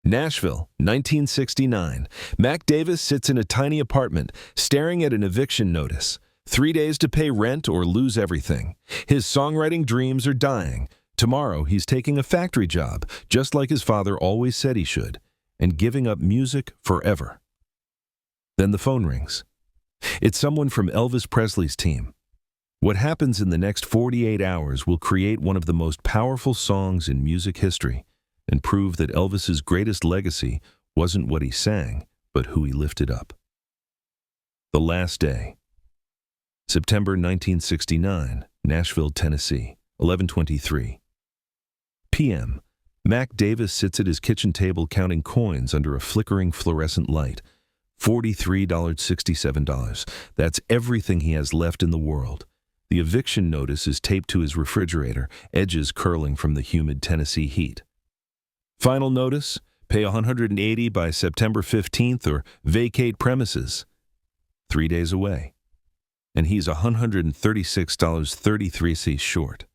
Nashville, 1969. Mac Davis sits in a tiny apartment, staring at an eviction notice. 3 days to pay rent or lose everything. His songwriting dreams are dying. Tomorrow, he's taking a factory job, just like his father always said he should, and giving up music forever. Then the phone rings. It's someone from Elvis Presley's team. What happens in the next 48 hours will create one of the most powerful songs in music history and prove that Elvis's greatest legacy wasn't what he sang, but who he lifted up. The Last Day. September 1969, Nashville, Tennessee, 11:23 p.m. Mac Davis sits at his kitchen table counting coins under a flickering fluorescent light. $43.67. That's everything he has left in the world. The eviction notice is taped to his refrigerator, edges curling from the humid Tennessee heat. Final notice: pay $180 by September 15th or vacate premises. 3 days away. And he's $136.33 short.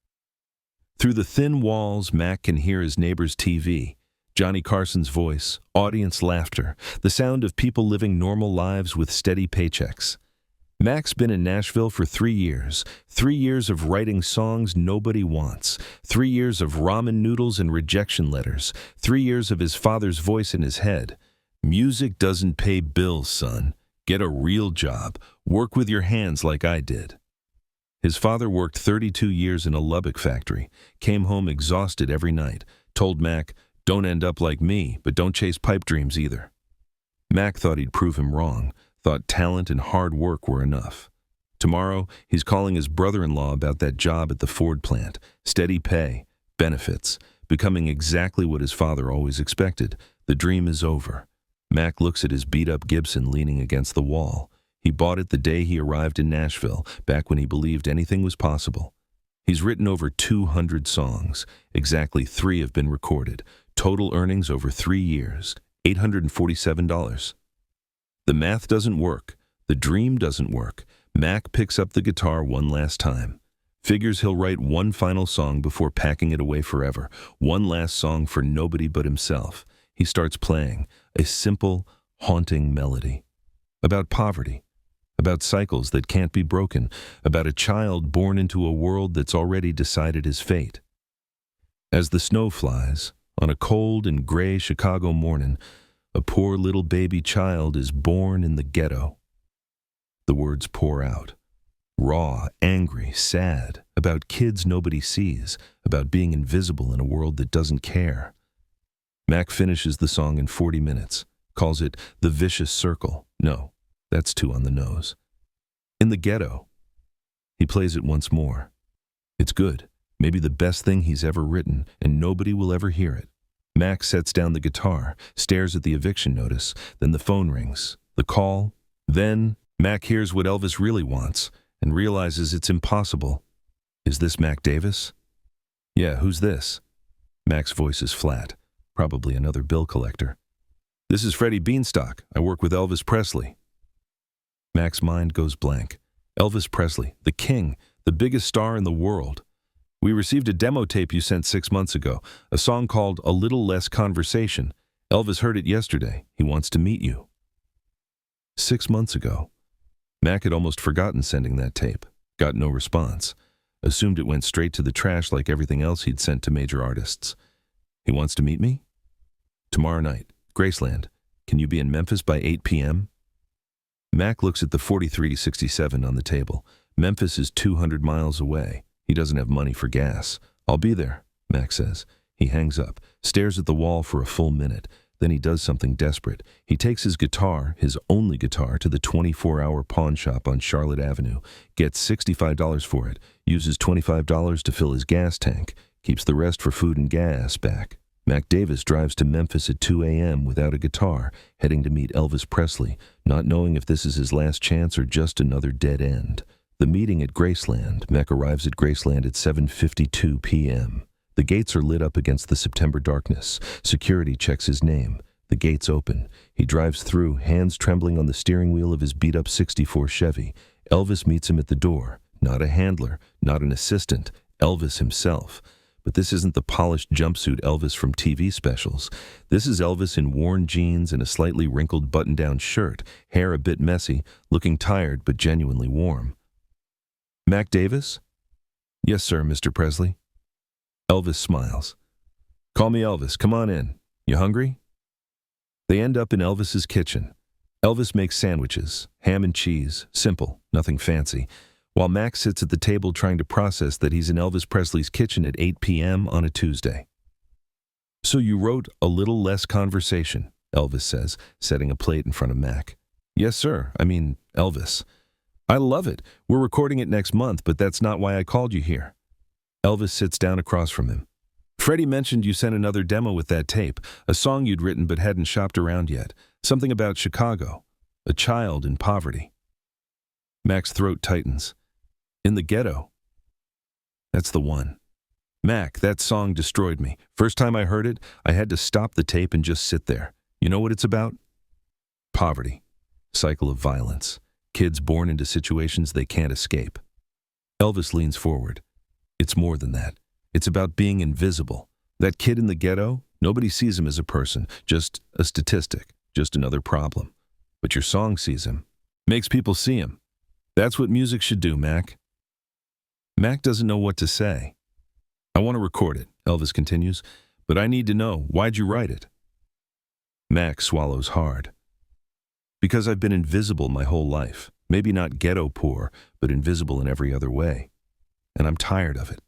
Through the thin walls, Mac can hear his neighbor's TV, Johnny Carson's voice, audience laughter, the sound of people living normal lives with steady paychecks. Mac's been in Nashville for 3 years. 3 years of writing songs nobody wants. 3 years of ramen noodles and rejection letters. 3 years of his father's voice in his head. Music doesn't pay bills, son. Get a real job. Work with your hands like I did. His father worked 32 years in a Lubbock factory, came home exhausted every night, told Mac, "Don't end up like me, but don't chase pipe dreams either." Mac thought he'd prove him wrong, thought talent and hard work were enough. Tomorrow, he's calling his brother-in-law about that job at the Ford plant, steady pay, benefits, becoming exactly what his father always expected. The dream is over. Mac looks at his beat-up Gibson leaning against the wall. He bought it the day he arrived in Nashville, back when he believed anything was possible. He's written over 200 songs. Exactly 3 have been recorded. Total earnings over 3 years, $847. The math doesn't work. The dream doesn't work. Mac picks up the guitar one last time. Figures he'll write one final song before packing it away forever. One last song for nobody but himself. He starts playing, a simple, haunting melody. About poverty. About cycles that can't be broken, about a child born into a world that's already decided his fate. As the snow flies, on a cold and gray Chicago morning, a poor little baby child is born in the ghetto. The words pour out, raw, angry, sad, about kids nobody sees, about being invisible in a world that doesn't care. Mac finishes the song in 40 minutes, calls it The Vicious Circle. No. That's too on the nose. In the ghetto. He plays it once more. It's good, maybe the best thing he's ever written, and nobody will ever hear it. Mac sets down the guitar, stares at the eviction notice, then the phone rings. The call. Then Mac hears what Elvis really wants and realizes it's impossible. Is this Mac Davis? Yeah, who's this? Mac's voice is flat, probably another bill collector. This is Freddie Beanstalk. I work with Elvis Presley. Mac's mind goes blank. Elvis Presley, the king, the biggest star in the world. We received a demo tape you sent 6 months ago, a song called A Little Less Conversation. Elvis heard it yesterday. He wants to meet you. 6 months ago. Mac had almost forgotten sending that tape. Got no response. Assumed it went straight to the trash like everything else he'd sent to major artists. He wants to meet me? Tomorrow night, Graceland. Can you be in Memphis by 8 p.m.? Mac looks at the 4367 on the table. Memphis is 200 miles away. He doesn't have money for gas. I'll be there, Mac says. He hangs up, stares at the wall for a full minute. Then he does something desperate. He takes his guitar, his only guitar, to the 24-hour pawn shop on Charlotte Avenue, gets $65 for it, uses $25 to fill his gas tank, keeps the rest for food and gas back. Mac Davis drives to Memphis at 2 a.m. without a guitar, heading to meet Elvis Presley, not knowing if this is his last chance or just another dead end. The meeting at Graceland. Mac arrives at Graceland at 7:52 p.m. The gates are lit up against the September darkness. Security checks his name. The gates open. He drives through, hands trembling on the steering wheel of his beat-up '64 Chevy. Elvis meets him at the door. Not a handler, not an assistant. Elvis himself. But this isn't the polished jumpsuit Elvis from TV specials. This is Elvis in worn jeans and a slightly wrinkled button-down shirt, hair a bit messy, looking tired but genuinely warm. "Mac Davis?" "Yes, sir, Mr. Presley." Elvis smiles. "Call me Elvis. Come on in. You hungry?" They end up in Elvis's kitchen. Elvis makes sandwiches, ham and cheese, simple, nothing fancy, while Mac sits at the table trying to process that he's in Elvis Presley's kitchen at 8 p.m. on a Tuesday. "So you wrote A Little Less Conversation," Elvis says, setting a plate in front of Mac. "Yes, sir. Elvis." "I love it. We're recording it next month, but that's not why I called you here." Elvis sits down across from him. "Freddie mentioned you sent another demo with that tape, a song you'd written but hadn't shopped around yet. Something about Chicago, a child in poverty." Mac's throat tightens. "In the ghetto." "That's the one. Mac, that song destroyed me. First time I heard it, I had to stop the tape and just sit there. You know what it's about? Poverty. Cycle of violence. Kids born into situations they can't escape." Elvis leans forward. "It's more than that. It's about being invisible. That kid in the ghetto, nobody sees him as a person, just a statistic, just another problem. But your song sees him. Makes people see him. That's what music should do, Mac." Mac doesn't know what to say. "I want to record it," Elvis continues, "but I need to know, why'd you write it?" Mac swallows hard. "Because I've been invisible my whole life. Maybe not ghetto poor, but invisible in every other way. And I'm tired of it.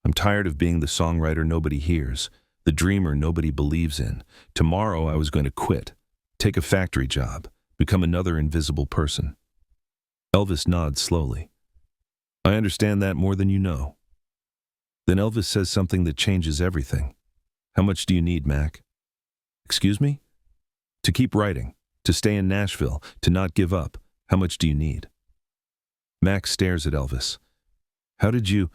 I'm tired of being the songwriter nobody hears, the dreamer nobody believes in. Tomorrow I was going to quit, take a factory job, become another invisible person." Elvis nods slowly. "I understand that more than you know." Then Elvis says something that changes everything. "How much do you need, Mac?" "Excuse me?" "To keep writing, to stay in Nashville, to not give up. How much do you need?" Mac stares at Elvis. "How did you—"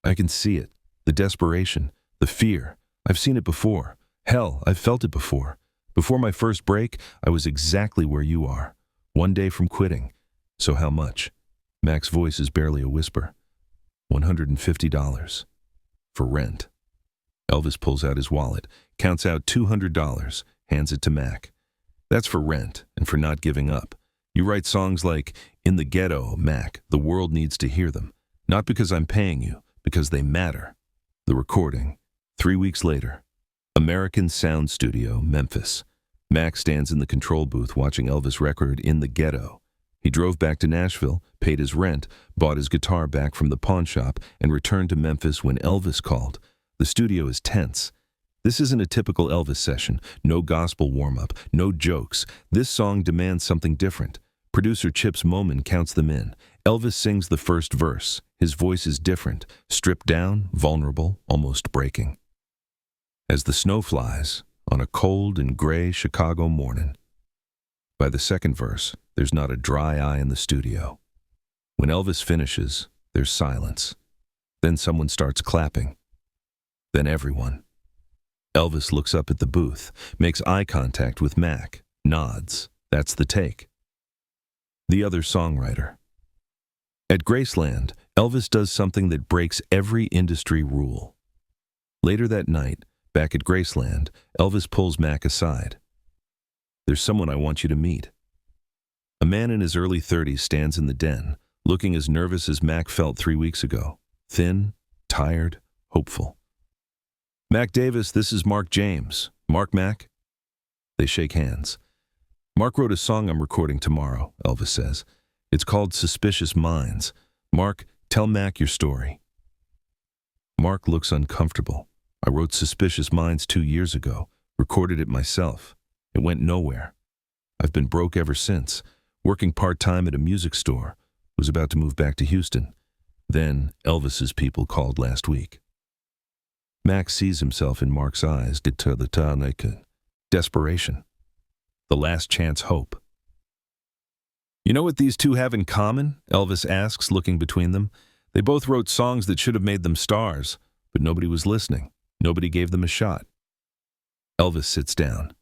"I can see it. The desperation, the fear. I've seen it before. Hell, I've felt it before. Before my first break, I was exactly where you are. One day from quitting. So how much?" Mac's voice is barely a whisper. $150. For rent." Elvis pulls out his wallet, counts out $200, hands it to Mac. "That's for rent and for not giving up. You write songs like, 'In the ghetto, Mac, the world needs to hear them.' Not because I'm paying you, because they matter." The recording. 3 weeks later. American Sound Studio, Memphis. Mac stands in the control booth watching Elvis record In the Ghetto. He drove back to Nashville, paid his rent, bought his guitar back from the pawn shop, and returned to Memphis when Elvis called. The studio is tense. This isn't a typical Elvis session. No gospel warm-up, no jokes. This song demands something different. Producer Chip's Moman counts them in. Elvis sings the first verse. His voice is different, stripped down, vulnerable, almost breaking. As the snow flies on a cold and gray Chicago morning. By the second verse, there's not a dry eye in the studio. When Elvis finishes, there's silence. Then someone starts clapping. Then everyone. Elvis looks up at the booth, makes eye contact with Mac, nods. That's the take. The other songwriter. At Graceland, Elvis does something that breaks every industry rule. Later that night, back at Graceland, Elvis pulls Mac aside. "There's someone I want you to meet." A man in his early 30s stands in the den, looking as nervous as Mac felt 3 weeks ago. Thin, tired, hopeful. "Mac Davis, this is Mark James. Mark, Mac?" They shake hands. "Mark wrote a song I'm recording tomorrow," Elvis says. "It's called Suspicious Minds. Mark, tell Mac your story." Mark looks uncomfortable. "I wrote Suspicious Minds 2 years ago, recorded it myself. It went nowhere. I've been broke ever since, working part-time at a music store. Was about to move back to Houston. Then Elvis's people called last week." Mac sees himself in Mark's eyes, desperation. The last chance hope. "You know what these two have in common?" Elvis asks, looking between them. "They both wrote songs that should have made them stars, but nobody was listening. Nobody gave them a shot." Elvis sits down.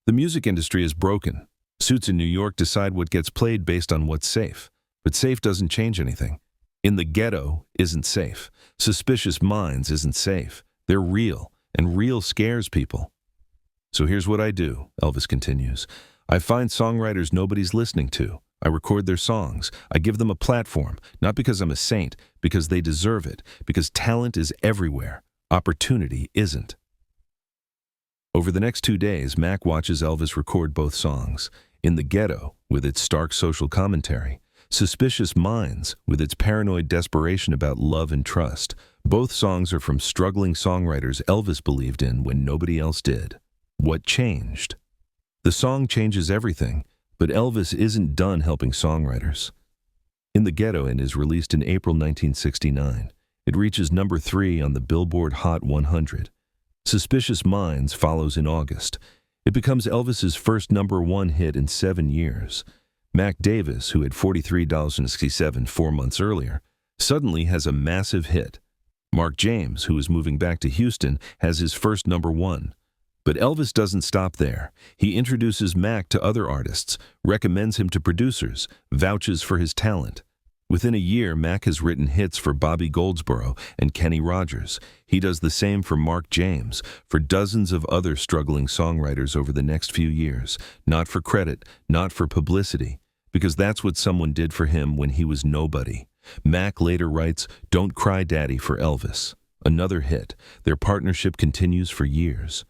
"The music industry is broken. Suits in New York decide what gets played based on what's safe. But safe doesn't change anything. In the Ghetto isn't safe. Suspicious Minds isn't safe. They're real, and real scares people. So here's what I do, Elvis continues. I find songwriters nobody's listening to. I record their songs. I give them a platform, not because I'm a saint, because they deserve it, because talent is everywhere. Opportunity isn't. Over the next 2 days, Mac watches Elvis record both songs. In the Ghetto, with its stark social commentary. Suspicious Minds, with its paranoid desperation about love and trust. Both songs are from struggling songwriters Elvis believed in when nobody else did. What changed? The song changes everything, but Elvis isn't done helping songwriters. In the Ghetto and is released in April 1969. It reaches number 3 on the Billboard Hot 100. Suspicious Minds follows in August. It becomes Elvis's first number 1 hit in 7 years. Mac Davis, who had $43.67 4 months earlier, suddenly has a massive hit. Mark James, who is moving back to Houston, has his first number 1. But Elvis doesn't stop there. He introduces Mac to other artists, recommends him to producers, vouches for his talent. Within a year, Mac has written hits for Bobby Goldsboro and Kenny Rogers. He does the same for Mark James, for dozens of other struggling songwriters over the next few years. Not for credit, not for publicity, because that's what someone did for him when he was nobody. Mac later writes, "Don't Cry Daddy" for Elvis. Another hit. Their partnership continues for years.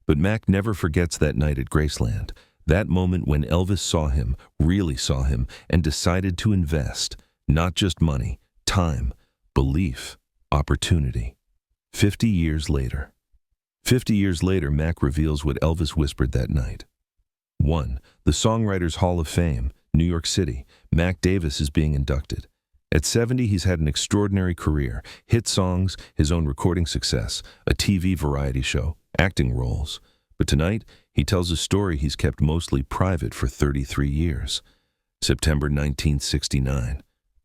But Mac never forgets that night at Graceland, that moment when Elvis saw him, really saw him, and decided to invest. Not just money, time, belief, opportunity. 50 years later. 50 years later, Mac reveals what Elvis whispered that night. 1. The Songwriters Hall of Fame, New York City. Mac Davis is being inducted. At 70, he's had an extraordinary career. Hit songs, his own recording success, a TV variety show, acting roles. But tonight, he tells a story he's kept mostly private for 33 years. September 1969.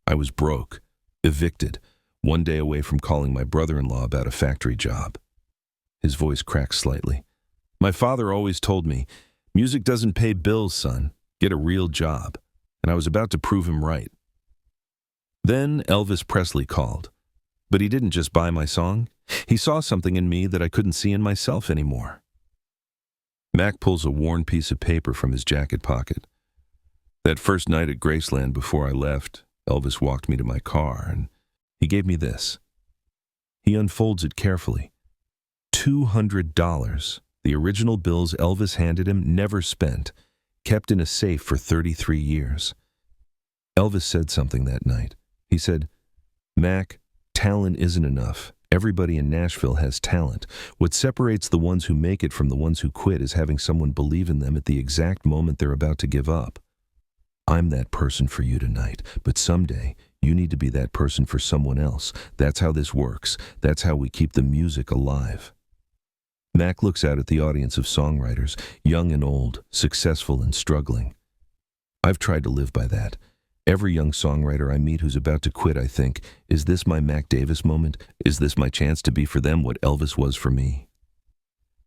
I was broke, evicted, 1 day away from calling my brother-in-law about a factory job. His voice cracks slightly. My father always told me, music doesn't pay bills, son. Get a real job. And I was about to prove him right. Then Elvis Presley called. But he didn't just buy my song. He saw something in me that I couldn't see in myself anymore. Mac pulls a worn piece of paper from his jacket pocket. That first night at Graceland before I left, Elvis walked me to my car, and he gave me this. He unfolds it carefully. $200, the original bills Elvis handed him, never spent, kept in a safe for 33 years. Elvis said something that night. He said, Mac, talent isn't enough. Everybody in Nashville has talent. What separates the ones who make it from the ones who quit is having someone believe in them at the exact moment they're about to give up. I'm that person for you tonight, but someday you need to be that person for someone else. That's how this works. That's how we keep the music alive. Mac looks out at the audience of songwriters, young and old, successful and struggling. I've tried to live by that. Every young songwriter I meet who's about to quit, I think, is this my Mac Davis moment? Is this my chance to be for them what Elvis was for me?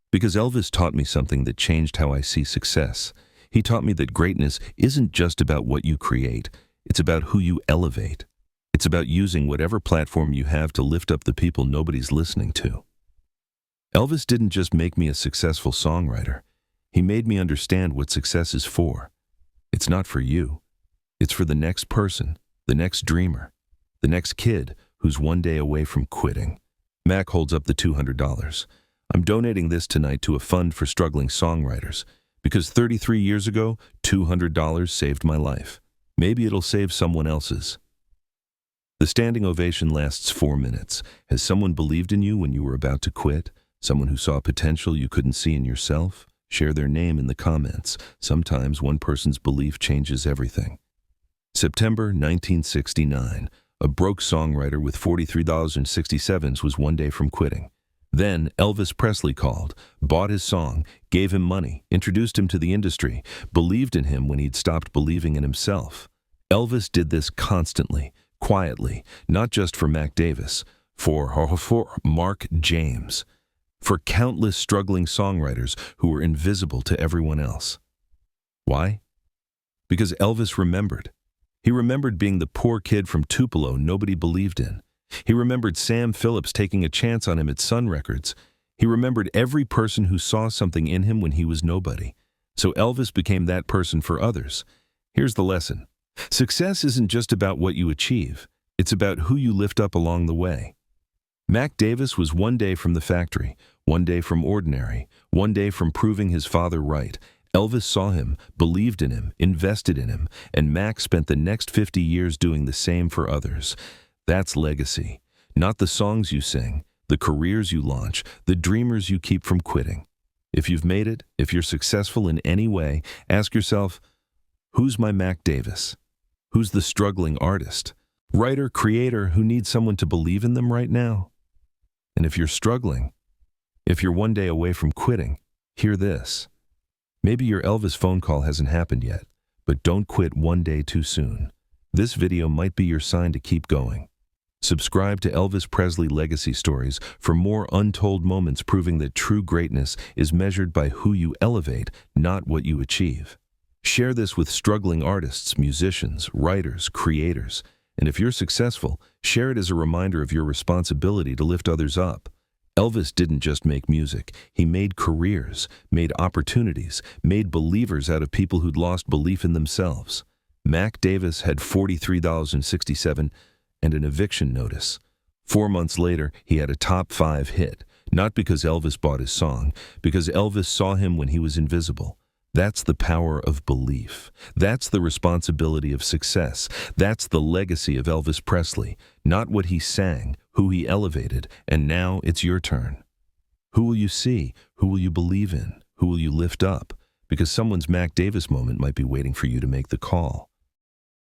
Because Elvis taught me something that changed how I see success. He taught me that greatness isn't just about what you create. It's about who you elevate. It's about using whatever platform you have to lift up the people nobody's listening to. Elvis didn't just make me a successful songwriter. He made me understand what success is for. It's not for you. It's for the next person, the next dreamer, the next kid who's 1 day away from quitting. Mac holds up the $200. I'm donating this tonight to a fund for struggling songwriters. Because 33 years ago, $200 saved my life. Maybe it'll save someone else's. The standing ovation lasts 4 minutes. Has someone believed in you when you were about to quit? Someone who saw potential you couldn't see in yourself? Share their name in the comments. Sometimes one person's belief changes everything. September 1969. A broke songwriter with $43.67 was 1 day from quitting. Then Elvis Presley called, bought his song, gave him money, introduced him to the industry, believed in him when he'd stopped believing in himself. Elvis did this constantly, quietly, not just for Mac Davis, for Mark James, for countless struggling songwriters who were invisible to everyone else. Why? Because Elvis remembered. He remembered being the poor kid from Tupelo nobody believed in. He remembered Sam Phillips taking a chance on him at Sun Records. He remembered every person who saw something in him when he was nobody. So Elvis became that person for others. Here's the lesson. Success isn't just about what you achieve. It's about who you lift up along the way. Mac Davis was one day from the factory, one day from ordinary, one day from proving his father right. Elvis saw him, believed in him, invested in him, and Mac spent the next 50 years doing the same for others. That's legacy. Not the songs you sing, the careers you launch, the dreamers you keep from quitting. If you've made it, if you're successful in any way, ask yourself, who's my Mac Davis? Who's the struggling artist, writer, creator who needs someone to believe in them right now? And if you're struggling, if you're one day away from quitting, hear this. Maybe your Elvis phone call hasn't happened yet, but don't quit one day too soon. This video might be your sign to keep going. Subscribe to Elvis Presley Legacy Stories for more untold moments proving that true greatness is measured by who you elevate, not what you achieve. Share this with struggling artists, musicians, writers, creators. And if you're successful, share it as a reminder of your responsibility to lift others up. Elvis didn't just make music. He made careers, made opportunities, made believers out of people who'd lost belief in themselves. Mac Davis had $43.67 and an eviction notice. 4 months later, he had a top 5 hit, not because Elvis bought his song, because Elvis saw him when he was invisible. That's the power of belief. That's the responsibility of success. That's the legacy of Elvis Presley. Not what he sang, who he elevated, and now it's your turn. Who will you see? Who will you believe in? Who will you lift up? Because someone's Mac Davis moment might be waiting for you to make the call.